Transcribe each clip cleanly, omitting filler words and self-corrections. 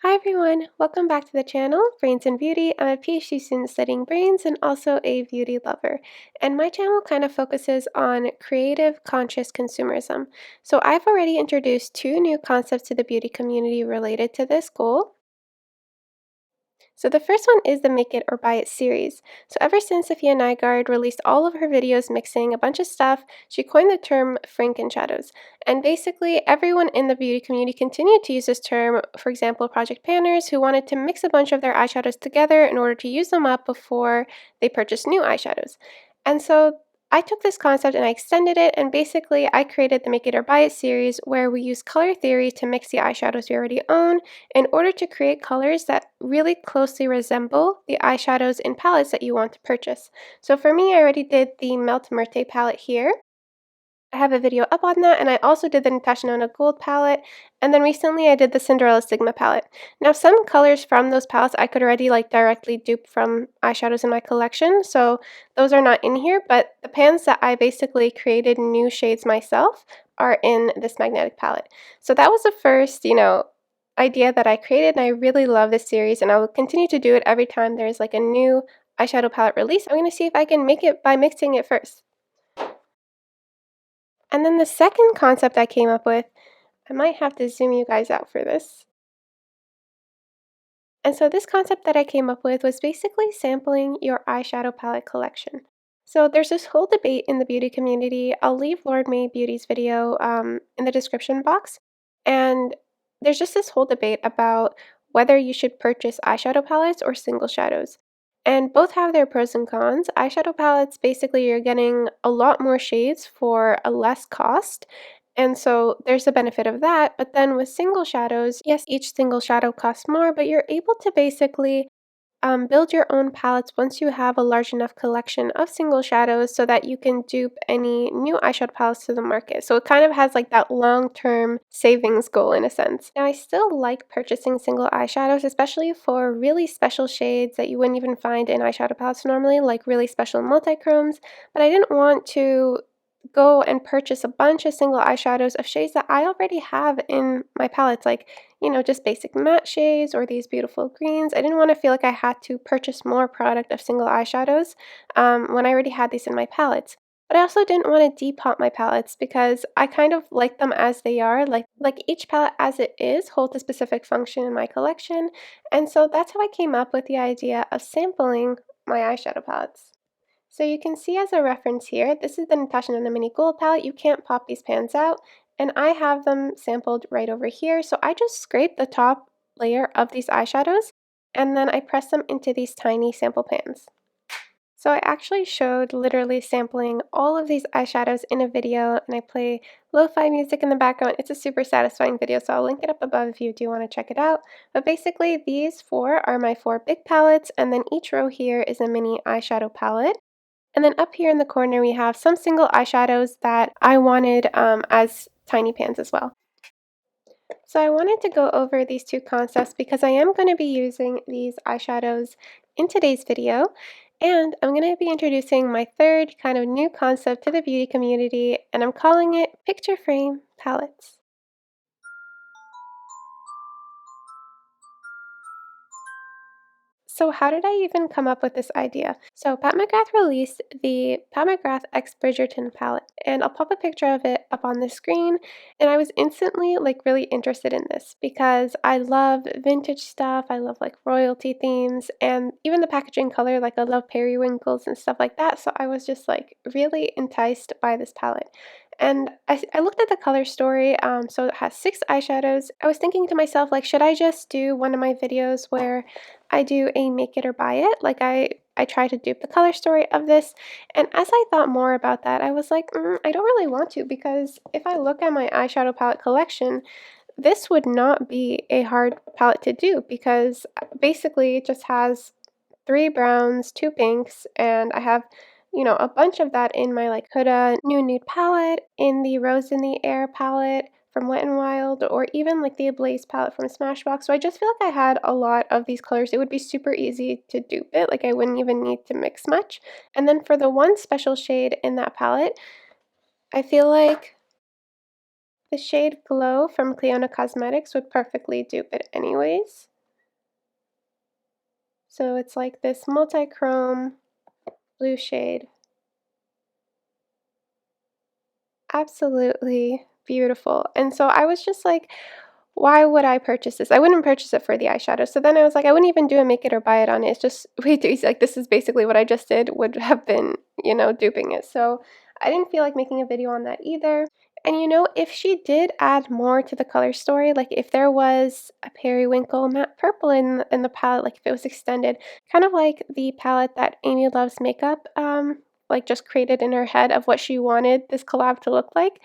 Hi everyone, welcome back to the channel, Brains and Beauty. I'm a PhD student studying brains and also a beauty lover. And my channel kind of focuses on creative, conscious consumerism. So I've already introduced two new concepts to the beauty community related to this goal. So the first one is the Make It or Buy It series. So ever since Sophia Nygaard released all of her videos mixing a bunch of stuff, she coined the term Frankenshadows. And basically everyone in the beauty community continued to use this term, for example, project planners who wanted to mix a bunch of their eyeshadows together in order to use them up before they purchased new eyeshadows. And so I took this concept and I extended it, and basically I created the Make It or Buy It series where we use color theory to mix the eyeshadows we already own in order to create colors that really closely resemble the eyeshadows in palettes that you want to purchase. So for me, I already did the Melt Myrte palette here. I have a video up on that, and I also did the Natasha Nona Gold palette, and then recently I did the Cinderella Sigma palette. Now some colors from those palettes I could already directly dupe from eyeshadows in my collection, so those are not in here, but the pans that I basically created new shades myself are in this magnetic palette. So that was the first, idea that I created, and I really love this series, and I will continue to do it every time there's a new eyeshadow palette release. I'm going to see if I can make it by mixing it first. And then the second concept I came up with, I might have to zoom you guys out for this. And so this concept that I came up with was basically sampling your eyeshadow palette collection. So there's this whole debate in the beauty community. I'll leave Lord May Beauty's video in the description box. And there's just this whole debate about whether you should purchase eyeshadow palettes or single shadows. And both have their pros and cons. Eyeshadow palettes, basically you're getting a lot more shades for a less cost. And so there's the benefit of that. But then with single shadows, yes, each single shadow costs more, but you're able to basically build your own palettes once you have a large enough collection of single shadows so that you can dupe any new eyeshadow palettes to the market. So it kind of has that long-term savings goal in a sense. Now I still like purchasing single eyeshadows, especially for really special shades that you wouldn't even find in eyeshadow palettes normally, like really special multi-chromes, but I didn't want to go and purchase a bunch of single eyeshadows of shades that I already have in my palettes, just basic matte shades or these beautiful greens. I didn't want to feel like I had to purchase more product of single eyeshadows when I already had these in my palettes. But I also didn't want to depot my palettes because I kind of like them as they are. Like each palette as it is holds a specific function in my collection. And so that's how I came up with the idea of sampling my eyeshadow palettes. So you can see as a reference here, this is the Natasha Nona Mini Gold palette. You can't pop these pans out, and I have them sampled right over here. So I just scrape the top layer of these eyeshadows, and then I press them into these tiny sample pans. So I actually showed literally sampling all of these eyeshadows in a video, and I play lo-fi music in the background. It's a super satisfying video, so I'll link it up above if you do want to check it out. But basically, these four are my four big palettes, and then each row here is a mini eyeshadow palette. And then up here in the corner, we have some single eyeshadows that I wanted as tiny pans as well. So I wanted to go over these two concepts because I am going to be using these eyeshadows in today's video. And I'm going to be introducing my third kind of new concept to the beauty community, and I'm calling it picture frame palettes. So how did I even come up with this idea? So Pat McGrath released the Pat McGrath X Bridgerton palette, and I'll pop a picture of it up on the screen, and I was instantly really interested in this because I love vintage stuff, I love royalty themes, and even the packaging color, I love periwinkles and stuff like that, so I was just really enticed by this palette. And I looked at the color story, so it has 6 eyeshadows. I was thinking to myself, should I just do one of my videos where I do a make it or buy it? I try to dupe the color story of this. And as I thought more about that, I was like, I don't really want to, because if I look at my eyeshadow palette collection, this would not be a hard palette to do because basically it just has 3 browns, 2 pinks, and I have a bunch of that in my Huda New Nude palette, in the Rose in the Air palette from Wet n Wild, or even the Ablaze palette from Smashbox. So I just feel like I had a lot of these colors. It would be super easy to dupe it. I wouldn't even need to mix much. And then for the one special shade in that palette, I feel like the shade Glow from Clionadh Cosmetics would perfectly dupe it anyways. So it's like this multi-chrome blue shade. Absolutely beautiful. And so I was just like, why would I purchase this? I wouldn't purchase it for the eyeshadow. So then I was like, I wouldn't even do a make it or buy it on it. It's just way too easy. Like, this is basically what I just did would have been, duping it. So I didn't feel like making a video on that either. And if she did add more to the color story, like if there was a periwinkle matte purple in the palette, like if it was extended, kind of like the palette that Amy Loves Makeup like just created in her head of what she wanted this collab to look like.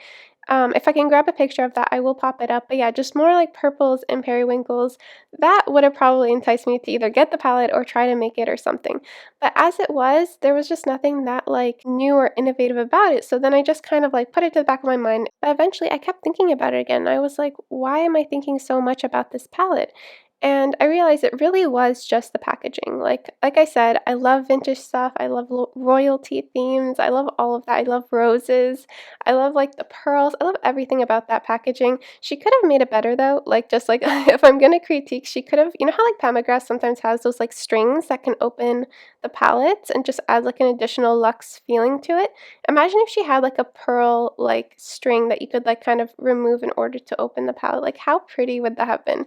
If I can grab a picture of that, I will pop it up. But yeah, just more like purples and periwinkles. That would have probably enticed me to either get the palette or try to make it or something. But as it was, there was just nothing that like new or innovative about it. So then I just kind of like put it to the back of my mind. But eventually I kept thinking about it again. I was like, why am I thinking so much about this palette? And I realized it really was just the packaging. Like I said, I love vintage stuff. I love royalty themes. I love all of that. I love roses. I love like the pearls. I love everything about that packaging. She could have made it better though. Like just like if I'm gonna critique, she could have, how like MCGRATH sometimes has those like strings that can open the palettes and just add like an additional luxe feeling to it. Imagine if she had like a pearl like string that you could like kind of remove in order to open the palette. Like how pretty would that have been?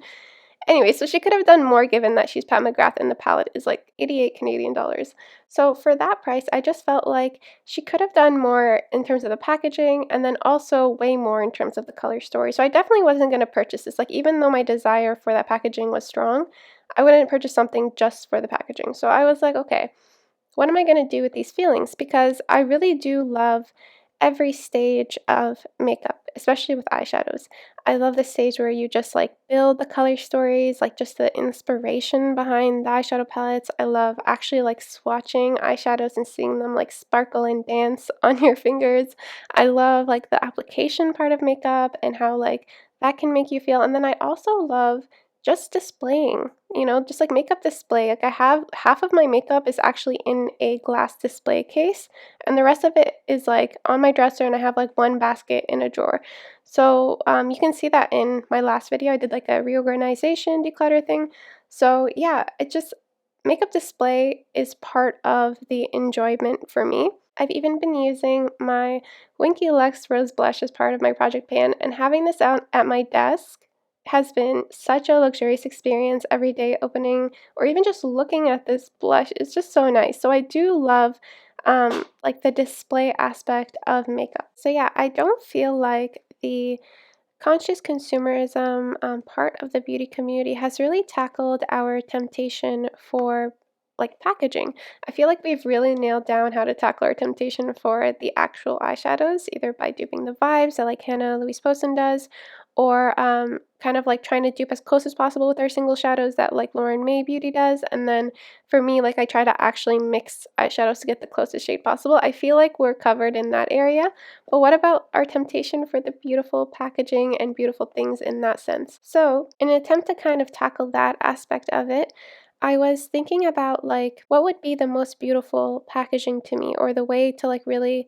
Anyway, so she could have done more given that she's Pat McGrath and the palette is like 88 Canadian dollars. So for that price, I just felt like she could have done more in terms of the packaging and then also way more in terms of the color story. So I definitely wasn't going to purchase this. Like even though my desire for that packaging was strong, I wouldn't purchase something just for the packaging. So I was like, okay, what am I going to do with these feelings? Because I really do love every stage of makeup, especially with eyeshadows. I love the stage where you just like build the color stories, like just the inspiration behind the eyeshadow palettes. I love actually like swatching eyeshadows and seeing them like sparkle and dance on your fingers. I love like the application part of makeup and how like that can make you feel. And then I also love just displaying, just like makeup display. Like I have half of my makeup is actually in a glass display case, and the rest of it is like on my dresser, and I have like one basket in a drawer. So you can see that in my last video. I did like a reorganization, declutter thing. So yeah, it just makeup display is part of the enjoyment for me. I've even been using my Winky Lux Rose Blush as part of my project pan, and having this out at my desk has been such a luxurious experience every day opening or even just looking at this blush is just so nice. So I do love like the display aspect of makeup. So yeah, I don't feel like the conscious consumerism part of the beauty community has really tackled our temptation for like packaging. I feel like we've really nailed down how to tackle our temptation for the actual eyeshadows, either by duping the vibes that like Hannah Louise Posen does, or kind of like trying to dupe as close as possible with our single shadows that like Lauren May Beauty does. And then for me, like I try to actually mix eyeshadows to get the closest shade possible. I feel like we're covered in that area. But what about our temptation for the beautiful packaging and beautiful things in that sense? So in an attempt to kind of tackle that aspect of it, I was thinking about like what would be the most beautiful packaging to me, or the way to like really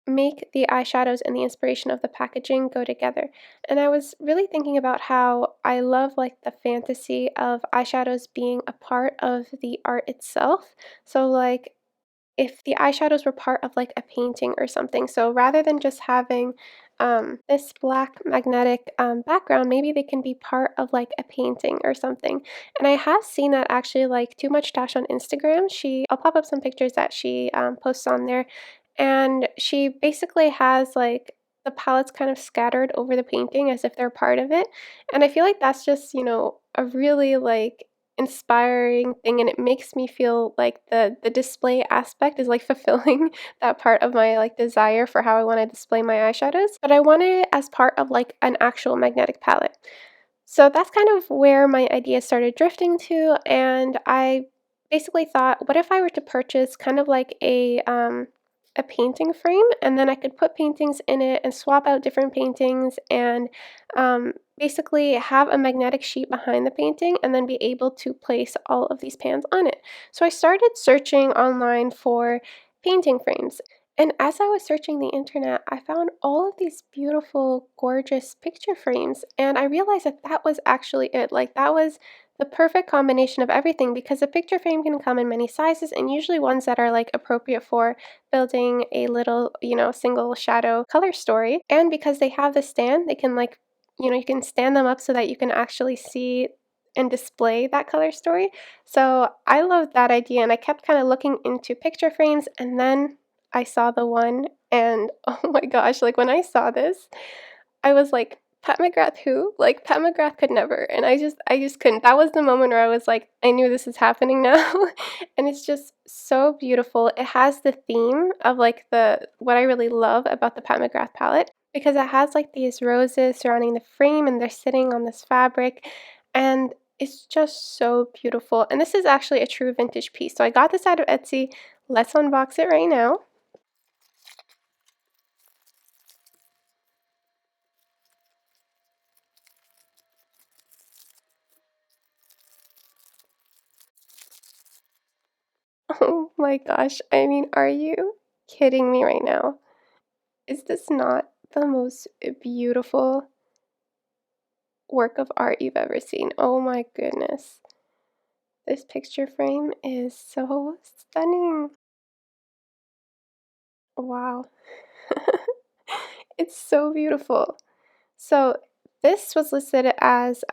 make the eyeshadows and the inspiration of the packaging go together. And I was really thinking about how I love like the fantasy of eyeshadows being a part of the art itself. So like if the eyeshadows were part of like a painting or something. So rather than just having this black magnetic background, maybe they can be part of like a painting or something. And I have seen that actually like Too Much Stash on Instagram. I'll pop up some pictures that she posts on there. And she basically has like the palettes kind of scattered over the painting as if they're part of it. And I feel like that's just, a really like inspiring thing, and it makes me feel like the display aspect is like fulfilling that part of my like desire for how I want to display my eyeshadows, but I want it as part of like an actual magnetic palette. So that's kind of where my idea started drifting to, and I basically thought, what if I were to purchase kind of like a painting frame, and then I could put paintings in it and swap out different paintings and basically have a magnetic sheet behind the painting and then be able to place all of these pans on it. So I started searching online for painting frames. And as I was searching the internet, I found all of these beautiful, gorgeous picture frames. And I realized that that was actually it. Like, that was the perfect combination of everything because a picture frame can come in many sizes and usually ones that are like appropriate for building a little, single shadow color story. And because they have the stand, they can like, you can stand them up so that you can actually see and display that color story. So I love that idea and I kept kind of looking into picture frames and then I saw the one and oh my gosh, like when I saw this, I was like, "Pat McGrath who?" Like, Pat McGrath could never, and I just couldn't. That was the moment where I was like, "I knew this is happening now," and it's just so beautiful. It has the theme of, like, the what I really love about the Pat McGrath palette, because it has, like, these roses surrounding the frame, and they're sitting on this fabric, and it's just so beautiful, and this is actually a true vintage piece. So I got this out of Etsy. Let's unbox it right now. Oh my gosh, I mean, are you kidding me right now? Is this not the most beautiful work of art you've ever seen? Oh my goodness. This picture frame is so stunning. Wow. It's so beautiful. So this was listed as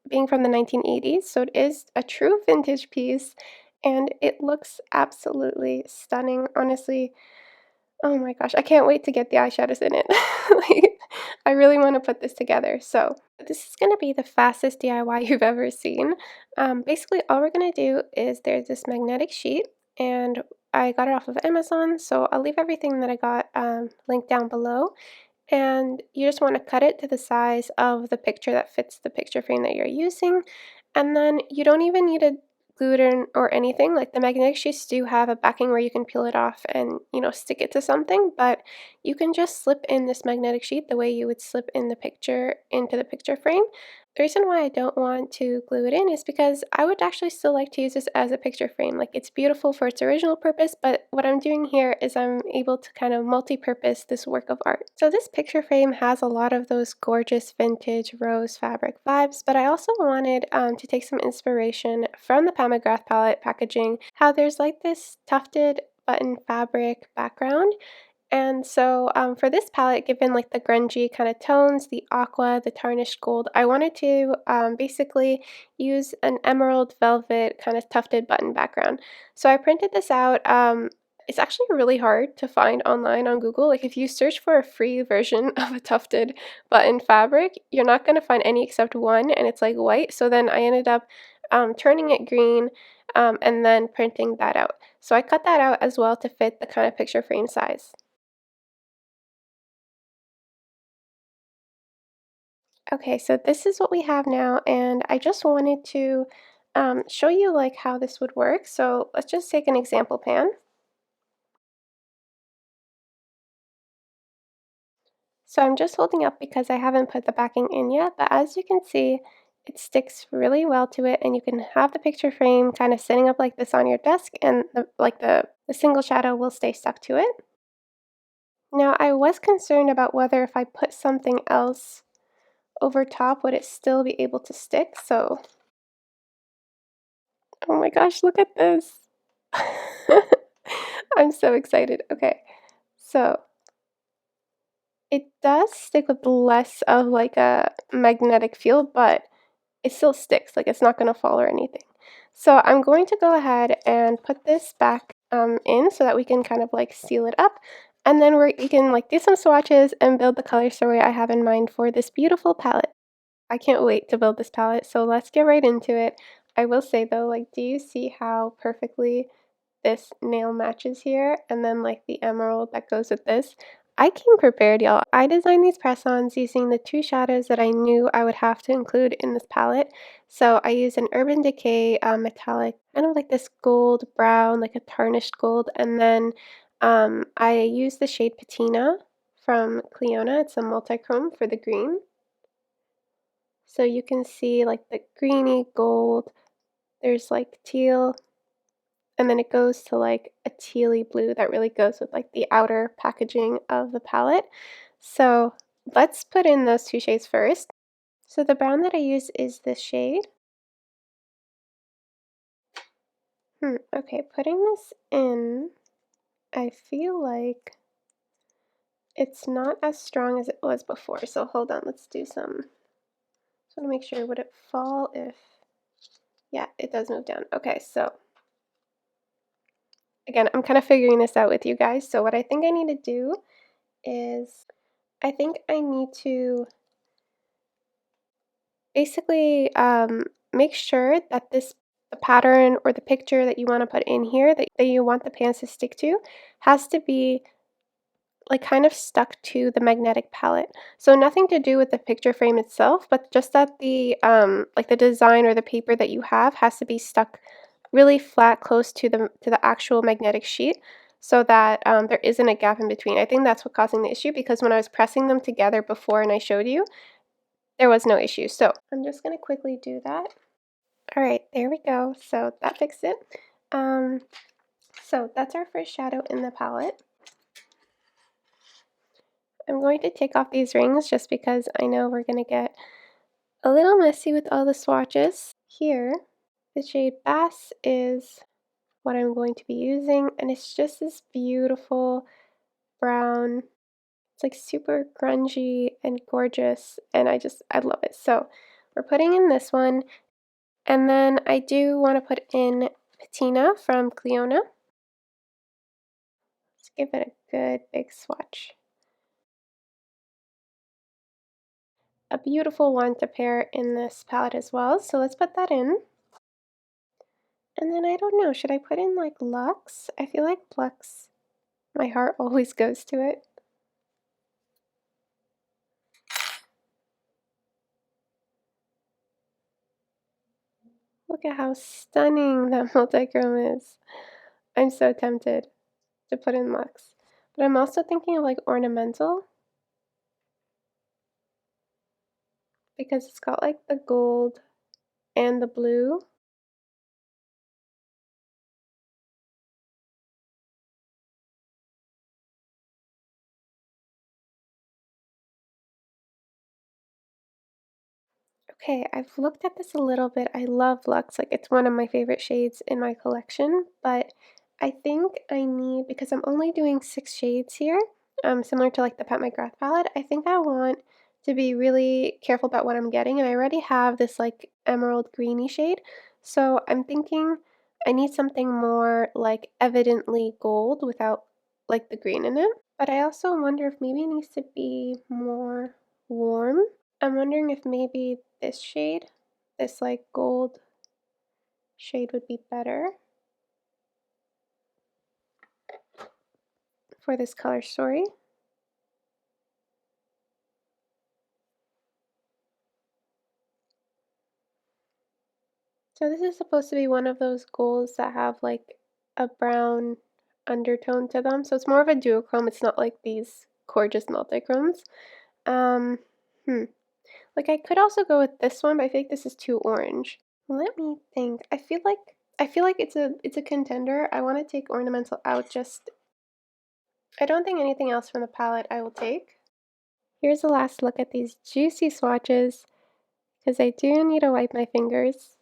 being from the 1980s, so it is a true vintage piece, and it looks absolutely stunning. Honestly, oh my gosh, I can't wait to get the eyeshadows in it. Like, I really want to put this together. So, this is going to be the fastest DIY you've ever seen. Basically, all we're going to do is there's this magnetic sheet, and I got it off of Amazon. So, I'll leave everything that I got linked down below. And you just want to cut it to the size of the picture that fits the picture frame that you're using. And then you don't even need to glue it in or anything. Like the magnetic sheets do have a backing where you can peel it off and, stick it to something, but you can just slip in this magnetic sheet the way you would slip in the picture into the picture frame. The reason why I don't want to glue it in is because I would actually still like to use this as a picture frame. Like it's beautiful for its original purpose, but what I'm doing here is I'm able to kind of multi-purpose this work of art. So this picture frame has a lot of those gorgeous vintage rose fabric vibes, but I also wanted to take some inspiration from the Pat McGrath palette packaging, how there's like this tufted button fabric background, and so for this palette, given like the grungy kind of tones, the aqua, the tarnished gold, I wanted to basically use an emerald velvet kind of tufted button background. So I printed this out. It's actually really hard to find online on Google. Like if you search for a free version of a tufted button fabric, you're not going to find any except one, and it's like white. So then I ended up turning it green and then printing that out. So I cut that out as well to fit the kind of picture frame size. Okay, so this is what we have now, and I just wanted to show you like how this would work. So let's just take an example pan. So I'm just holding up because I haven't put the backing in yet, but as you can see, it sticks really well to it, and you can have the picture frame kind of sitting up like this on your desk, and the single shadow will stay stuck to it. Now I was concerned about whether if I put something else over top, would it still be able to stick? So, oh my gosh, look at this. I'm so excited. Okay, so it does stick with less of like a magnetic field, but it still sticks. Like it's not going to fall or anything. So I'm going to go ahead and put this back in so that we can kind of like seal it up. And then we can like do some swatches and build the color story I have in mind for this beautiful palette. I can't wait to build this palette, so let's get right into it. I will say though, like, do you see how perfectly this nail matches here? And then like the emerald that goes with this. I came prepared, y'all. I designed these press-ons using the two shadows that I knew I would have to include in this palette. So I used an Urban Decay metallic, kind of like this gold brown, like a tarnished gold, and then I used the shade Patina from Clionadh. It's a multi-chrome for the green. So you can see like the greeny gold, there's like teal, and then it goes to like a tealy blue that really goes with like the outer packaging of the palette. So let's put in those two shades first. So the brown that I use is this shade. Okay, putting this in, I feel like it's not as strong as it was before. So hold on, let's do some. Just want to make sure, would it fall if, yeah, it does move down. Okay, so again, I'm kind of figuring this out with you guys. So what I think I need to do is, I think I need to basically make sure that the pattern or the picture that you want to put in here that you want the pans to stick to has to be like kind of stuck to the magnetic palette. So nothing to do with the picture frame itself, but just that the like the design or the paper that you have has to be stuck really flat close to the actual magnetic sheet so that there isn't a gap in between. I think that's what's causing the issue because when I was pressing them together before and I showed you, there was no issue. So I'm just going to quickly do that. All right, there we go. So that fixed it. Um, so that's our first shadow in the palette. I'm going to take off these rings just because I know we're going to get a little messy with all the swatches. Here, the shade Bass is what I'm going to be using, and it's just this beautiful brown. It's like super grungy and gorgeous, and I love it. So we're putting in this one, and then I do want to put in Patina from Clionadh. Let's give it a good big swatch. A beautiful one to pair in this palette as well, so let's put that in. And then I don't know, should I put in like Luxe? I feel like Luxe, my heart always goes to it. Look at how stunning that multichrome is. I'm so tempted to put in Luxe. But I'm also thinking of like ornamental because it's got like the gold and the blue. Okay, I've looked at this a little bit. I love Luxe, like it's one of my favorite shades in my collection, but I think I need, because I'm only doing 6 shades here, similar to like the Pat McGrath palette, I think I want to be really careful about what I'm getting, and I already have this like emerald greeny shade, so I'm thinking I need something more like evidently gold without like the green in it, but I also wonder if maybe it needs to be more warm. I'm wondering if maybe this shade, this like gold shade would be better for this color story. So this is supposed to be one of those golds that have like a brown undertone to them. So it's more of a duochrome. It's not like these gorgeous multichromes. Um, hmm. Like I could also go with this one, but I think this is too orange. Let me think. I feel like it's a contender. I want to take ornamental out just I don't think anything else from the palette I will take. Here's a last look at these juicy swatches because I do need to wipe my fingers.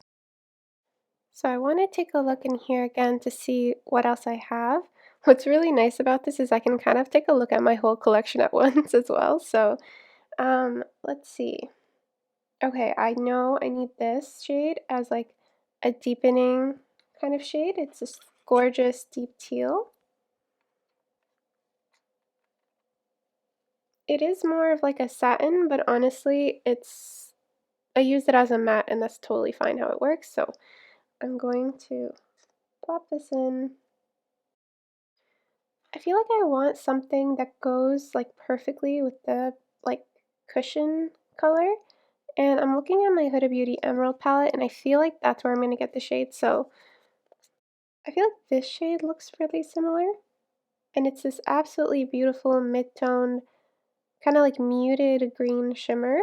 So I want to take a look in here again to see what else I have. What's really nice about this is I can kind of take a look at my whole collection at once as well. So let's see. Okay, I know I need this shade as like a deepening kind of shade. It's this gorgeous deep teal. It is more of like a satin, but honestly, I use it as a matte and that's totally fine how it works. So I'm going to plop this in. I feel like I want something that goes like perfectly with the like cushion color. And I'm looking at my Huda Beauty Emerald palette and I feel like that's where I'm going to get the shade. So I feel like this shade looks really similar. And it's this absolutely beautiful mid-tone, kind of like muted green shimmer.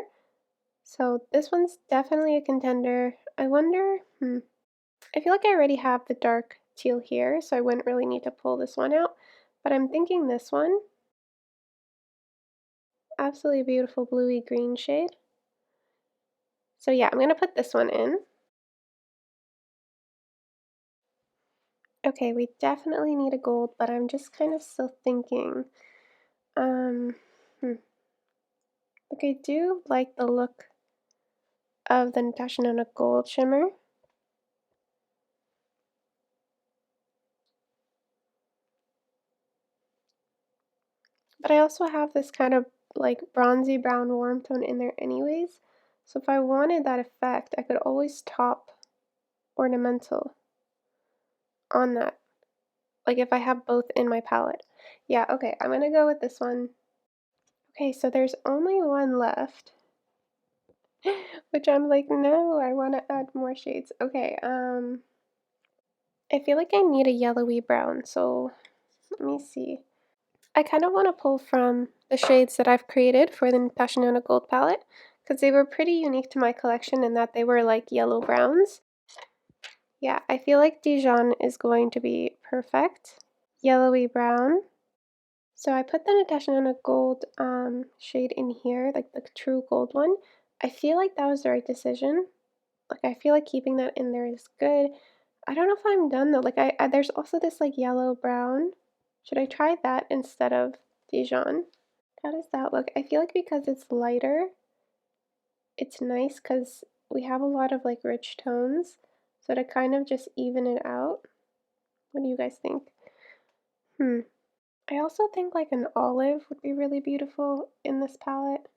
So this one's definitely a contender. I wonder, I feel like I already have the dark teal here, so I wouldn't really need to pull this one out. But I'm thinking this one, absolutely beautiful bluey green shade. So yeah, I'm going to put this one in. Okay, we definitely need a gold, but I'm just kind of still thinking. Um, hmm. Like I do like the look of the Natasha Nona Gold Shimmer. But I also have this kind of like bronzy brown warm tone in there anyways. So if I wanted that effect, I could always top ornamental on that. Like if I have both in my palette. Yeah, okay, I'm gonna go with this one. Okay, so there's only one left. Which I'm like, no, I want to add more shades. Okay, I feel like I need a yellowy brown, so let me see. I kind of want to pull from the shades that I've created for the Natasha Nona Gold palette, because they were pretty unique to my collection in that they were like yellow browns. Yeah, I feel like Dijon is going to be perfect. Yellowy brown. So I put the Natasha Nona Gold shade in here, like the true gold one. I feel like that was the right decision. Like I feel like keeping that in there is good. I don't know if I'm done though. Like there's also this like yellow brown. Should I try that instead of Dijon? How does that look? I feel like because it's lighter, it's nice because we have a lot of like rich tones. So to kind of just even it out. What do you guys think? I also think like an olive would be really beautiful in this palette.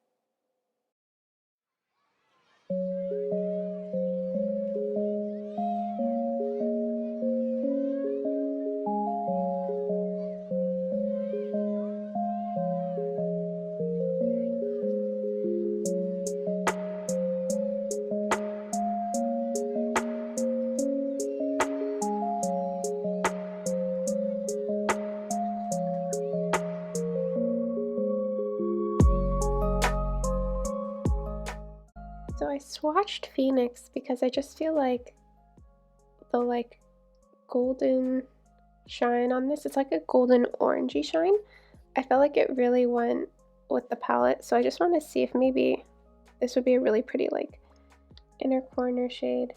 So I swatched Phoenix because I just feel like the like golden shine on this, it's like a golden orangey shine. I felt like it really went with the palette, so I just want to see if maybe this would be a really pretty like inner corner shade.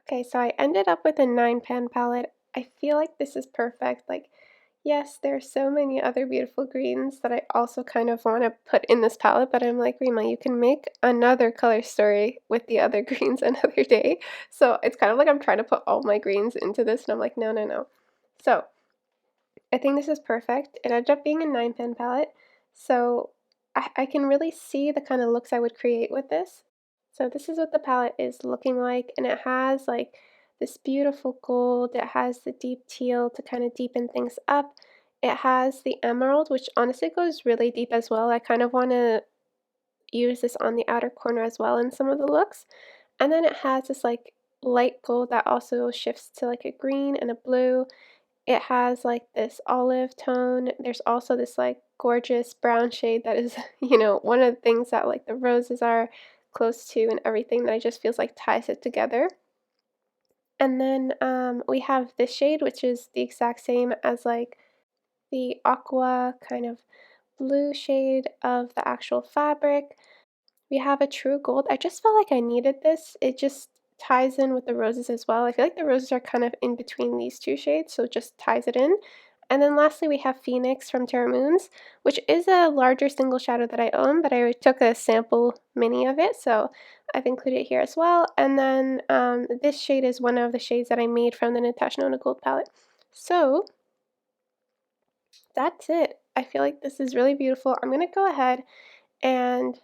Okay, so I ended up with a 9-pan palette. I feel like this is perfect. Like, yes, there are so many other beautiful greens that I also kind of want to put in this palette, but I'm like, Rima, you can make another color story with the other greens another day. So it's kind of like I'm trying to put all my greens into this, and I'm like, no, no, no. So I think this is perfect. It ended up being a 9-pan palette, so I can really see the kind of looks I would create with this. So this is what the palette is looking like, and it has like this beautiful gold, it has the deep teal to kind of deepen things up. It has the emerald, which honestly goes really deep as well. I kind of want to use this on the outer corner as well in some of the looks. And then it has this like light gold that also shifts to like a green and a blue. It has like this olive tone. There's also this like gorgeous brown shade that is, one of the things that like the roses are close to and everything that I just feels like ties it together. And then we have this shade, which is the exact same as like the aqua kind of blue shade of the actual fabric. We have a true gold. I just felt like I needed this. It just ties in with the roses as well. I feel like the roses are kind of in between these two shades, so it just ties it in. And then lastly, we have Phoenix from Terra Moons, which is a larger single shadow that I own, but I took a sample mini of it, so I've included it here as well. And then this shade is one of the shades that I made from the Natasha Nona Gold palette. So that's it. I feel like this is really beautiful. I'm going to go ahead and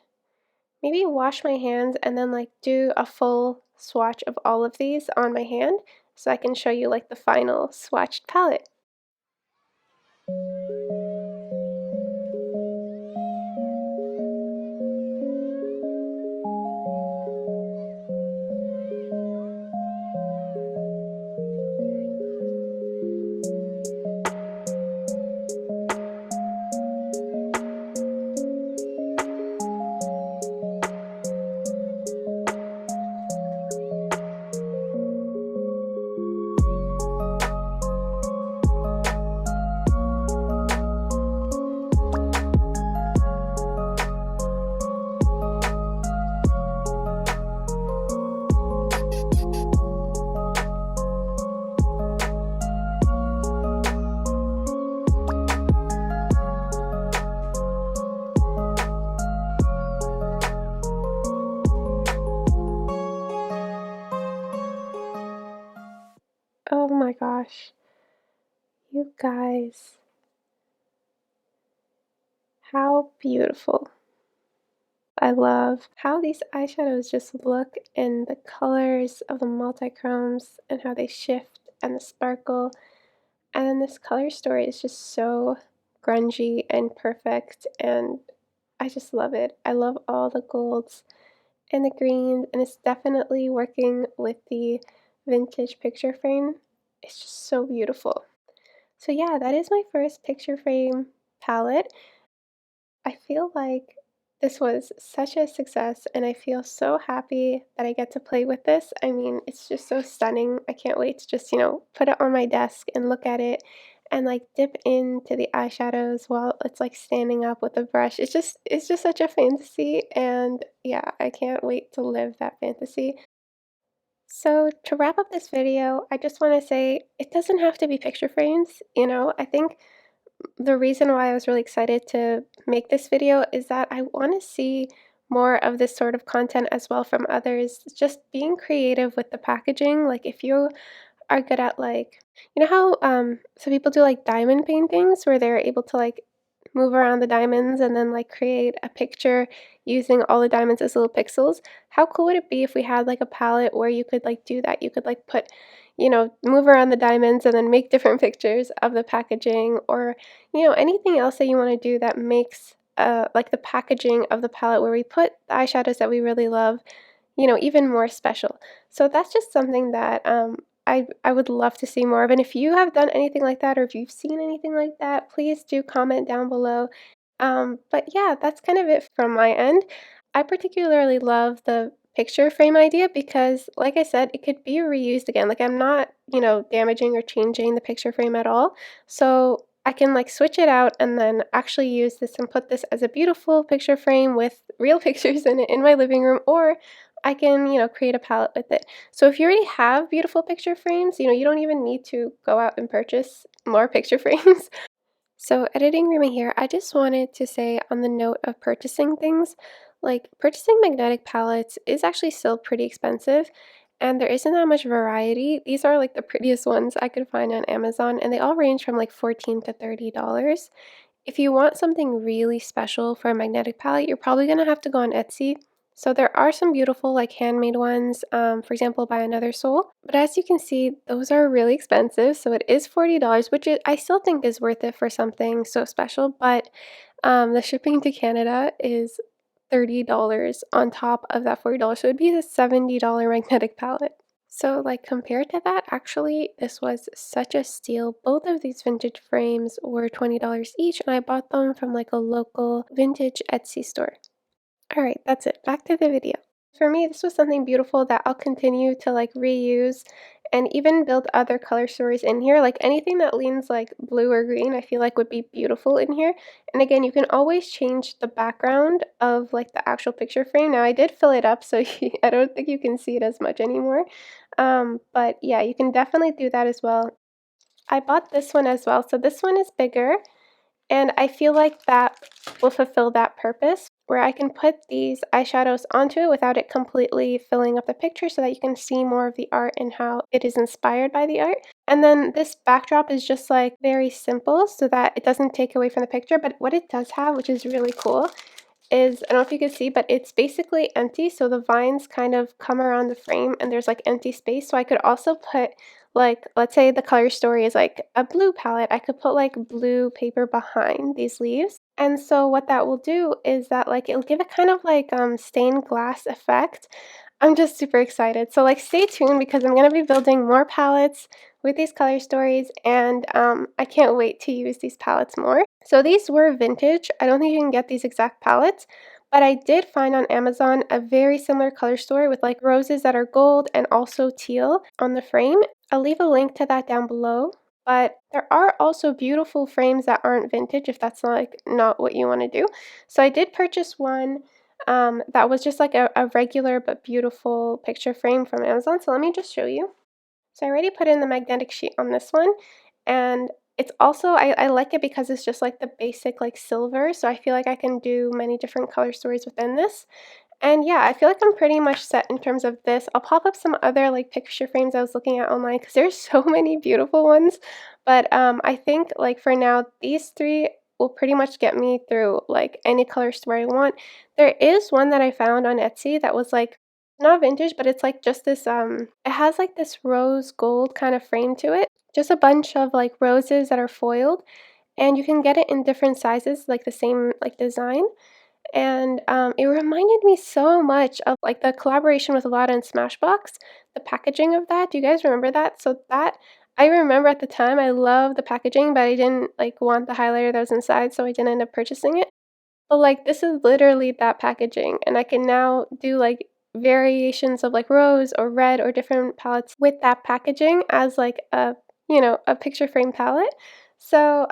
maybe wash my hands and then like do a full swatch of all of these on my hand so I can show you like the final swatched palette. gosh. You guys. How beautiful. I love how these eyeshadows just look in the colors of the multichromes and how they shift and the sparkle. And then this color story is just so grungy and perfect, and I just love it. I love all the golds and the greens, and it's definitely working with the vintage picture frame. It's just so beautiful. So yeah, that is my first picture frame palette. I feel like this was such a success, and I feel so happy that I get to play with this. I mean, it's just so stunning. I can't wait to just, put it on my desk and look at it and like dip into the eyeshadows while it's like standing up with a brush. It's just such a fantasy, and yeah, I can't wait to live that fantasy. So to wrap up this video, I just want to say it doesn't have to be picture frames, I think the reason why I was really excited to make this video is that I want to see more of this sort of content as well from others. Just being creative with the packaging. Like if you are good at like, how some people do like diamond paintings where they're able to like move around the diamonds and then like create a picture using all the diamonds as little pixels. How cool would it be if we had like a palette where you could like do that? You could like put, move around the diamonds and then make different pictures of the packaging, or anything else that you want to do that makes like the packaging of the palette where we put the eyeshadows that we really love, even more special. So that's just something that I would love to see more of. And if you have done anything like that, or if you've seen anything like that, please do comment down below. But yeah, that's kind of it from my end. I particularly love the picture frame idea because, like I said, it could be reused again. Like I'm not, damaging or changing the picture frame at all. So I can like switch it out and then actually use this and put this as a beautiful picture frame with real pictures in it in my living room, or I can, create a palette with it. So if you already have beautiful picture frames, you don't even need to go out and purchase more picture frames. So editing room here, I just wanted to say on the note of purchasing things, like purchasing magnetic palettes is actually still pretty expensive, and there isn't that much variety. These are like the prettiest ones I could find on Amazon, and they all range from like $14 to $30. If you want something really special for a magnetic palette, you're probably going to have to go on Etsy. So there are some beautiful like handmade ones, for example, by Another Soul. But as you can see, those are really expensive. So it is $40, which I still think is worth it for something so special. But the shipping to Canada is $30 on top of that $40. So it'd be a $70 magnetic palette. So like compared to that, actually, this was such a steal. Both of these vintage frames were $20 each, and I bought them from like a local vintage Etsy store. All right, that's it. Back to the video. For me, this was something beautiful that I'll continue to like reuse and even build other color stories in here. Like anything that leans like blue or green, I feel like would be beautiful in here. And again, you can always change the background of like the actual picture frame. Now I did fill it up, so I don't think you can see it as much anymore. But yeah, you can definitely do that as well. I bought this one as well. So this one is bigger, and I feel like that will fulfill that purpose, where I can put these eyeshadows onto it without it completely filling up the picture, so that you can see more of the art and how it is inspired by the art. And then this backdrop is just like very simple so that it doesn't take away from the picture. But what it does have, which is really cool, is, I don't know if you can see, but it's basically empty. So the vines kind of come around the frame and there's like empty space. So I could also put like, let's say the color story is like a blue palette. I could put like blue paper behind these leaves. And so what that will do is that like it'll give it kind of like stained glass effect. I'm just super excited. So like stay tuned because I'm going to be building more palettes with these color stories, and I can't wait to use these palettes more. So these were vintage. I don't think you can get these exact palettes, but I did find on Amazon a very similar color story with like roses that are gold and also teal on the frame. I'll leave a link to that down below. But there are also beautiful frames that aren't vintage if that's not what you want to do. So I did purchase one that was just like a regular but beautiful picture frame from Amazon. So let me just show you. So I already put in the magnetic sheet on this one, and it's also, I like it because it's just like the basic like silver, so I feel like I can do many different color stories within this. And yeah, I feel like I'm pretty much set in terms of this. I'll pop up some other like picture frames I was looking at online because there's so many beautiful ones. But I think like for now, these three will pretty much get me through like any color story I want. There is one that I found on Etsy that was like not vintage, but it's like just this it has like this rose gold kind of frame to it. Just a bunch of like roses that are foiled, and you can get it in different sizes, like the same like design. And it reminded me so much of like the collaboration with Lotta and Smashbox, the packaging of that. Do you guys remember that? So that I remember at the time I loved the packaging, but I didn't like want the highlighter that was inside, so I didn't end up purchasing it. But, like, this is literally that packaging, and I can now do, like, variations of, like, rose or red or different palettes with that packaging as, like, a picture frame palette. So,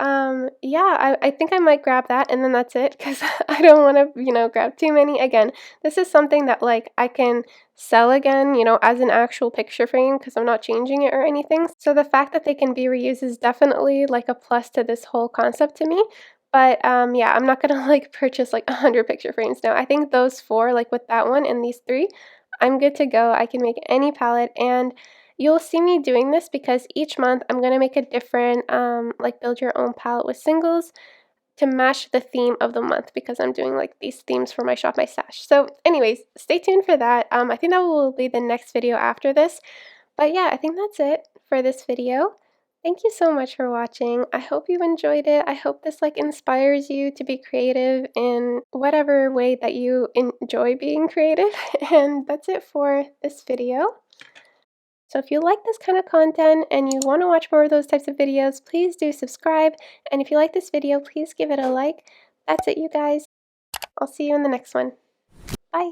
yeah, I think I might grab that, and then that's it because I don't wanna, grab too many. Again, this is something that, like, I can sell again, as an actual picture frame because 'cause I'm not changing it or anything. So the fact that they can be reused is definitely, like, a plus to this whole concept to me. But, yeah, I'm not gonna, like, purchase, like, 100 picture frames now. I think those 4, like, with that one and these 3, I'm good to go. I can make any palette, and you'll see me doing this because each month I'm gonna make a different, like, build your own palette with singles to match the theme of the month because I'm doing, like, these themes for my Shop My Stash. So, anyways, stay tuned for that. I think that will be the next video after this. But yeah, I think that's it for this video. Thank you so much for watching. I hope you enjoyed it. I hope this like inspires you to be creative in whatever way that you enjoy being creative. And that's it for this video. So if you like this kind of content and you want to watch more of those types of videos, please do subscribe. And if you like this video, please give it a like. That's it, you guys. I'll see you in the next one. Bye.